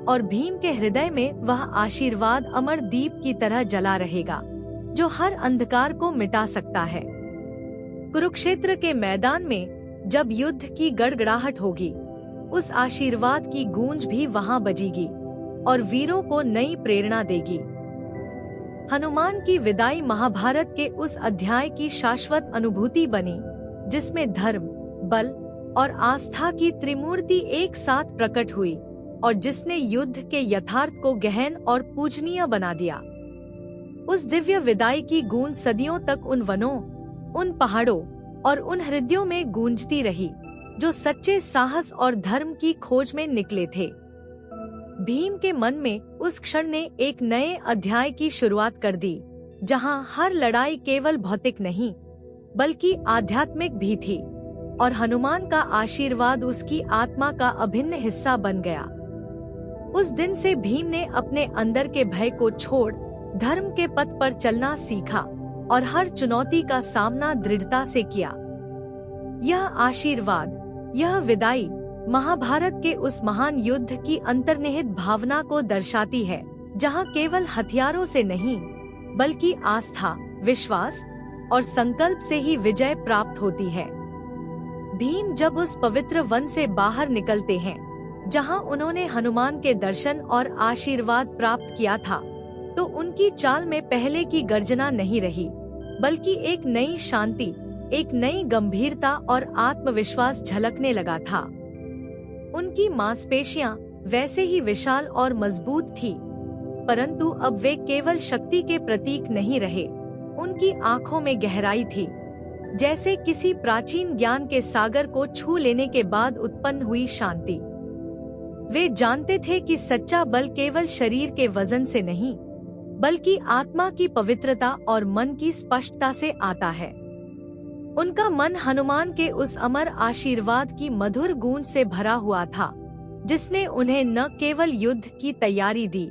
[SPEAKER 1] और भीम के हृदय में वह आशीर्वाद अमर दीप की तरह जला रहेगा, जो हर अंधकार को मिटा सकता है। कुरुक्षेत्र के मैदान में जब युद्ध की गड़गड़ाहट होगी, उस आशीर्वाद की गूंज भी वहां बजेगी और वीरों को नई प्रेरणा देगी। हनुमान की विदाई महाभारत के उस अध्याय की शाश्वत अनुभूति बनी, जिसमें धर्म, बल और आस्था की त्रिमूर्ति एक साथ प्रकट हुई और जिसने युद्ध के यथार्थ को गहन और पूजनीय बना दिया। उस दिव्य विदाई की गूंज सदियों तक उन वनों, उन पहाड़ों और उन हृदयों में गूंजती रही, जो सच्चे साहस और धर्म की खोज में निकले थे। भीम के मन में उस क्षण ने एक नए अध्याय की शुरुआत कर दी, जहां हर लड़ाई केवल भौतिक नहीं, बल्कि आध्यात्मिक भी थी, और हनुमान का आशीर्वाद उसकी आत्मा का अभिन्न हिस्सा बन गया। उस दिन से भीम ने अपने अंदर के भय को छोड़ धर्म के पथ पर चलना सीखा और हर चुनौती का सामना दृढ़ता से किया। यह आशीर्वाद, यह विदाई महाभारत के उस महान युद्ध की अंतर्निहित भावना को दर्शाती है, जहां केवल हथियारों से नहीं, बल्कि आस्था, विश्वास और संकल्प से ही विजय प्राप्त होती है। भीम जब उस पवित्र वन से बाहर निकलते हैं, जहां उन्होंने हनुमान के दर्शन और आशीर्वाद प्राप्त किया था, तो उनकी चाल में पहले की गर्जना नहीं रही, बल्कि एक नई शांति, एक नई गंभीरता और आत्मविश्वास झलकने लगा था। उनकी मांसपेशियां वैसे ही विशाल और मजबूत थी, परंतु अब वे केवल शक्ति के प्रतीक नहीं रहे। उनकी आंखों में गहराई थी, जैसे किसी प्राचीन ज्ञान के सागर को छू लेने के बाद उत्पन्न हुई शांति। वे जानते थे कि सच्चा बल केवल शरीर के वजन से नहीं, बल्कि आत्मा की पवित्रता और मन की स्पष्टता से आता है। उनका मन हनुमान के उस अमर आशीर्वाद की मधुर गूंज से भरा हुआ था, जिसने उन्हें न केवल युद्ध की तैयारी दी,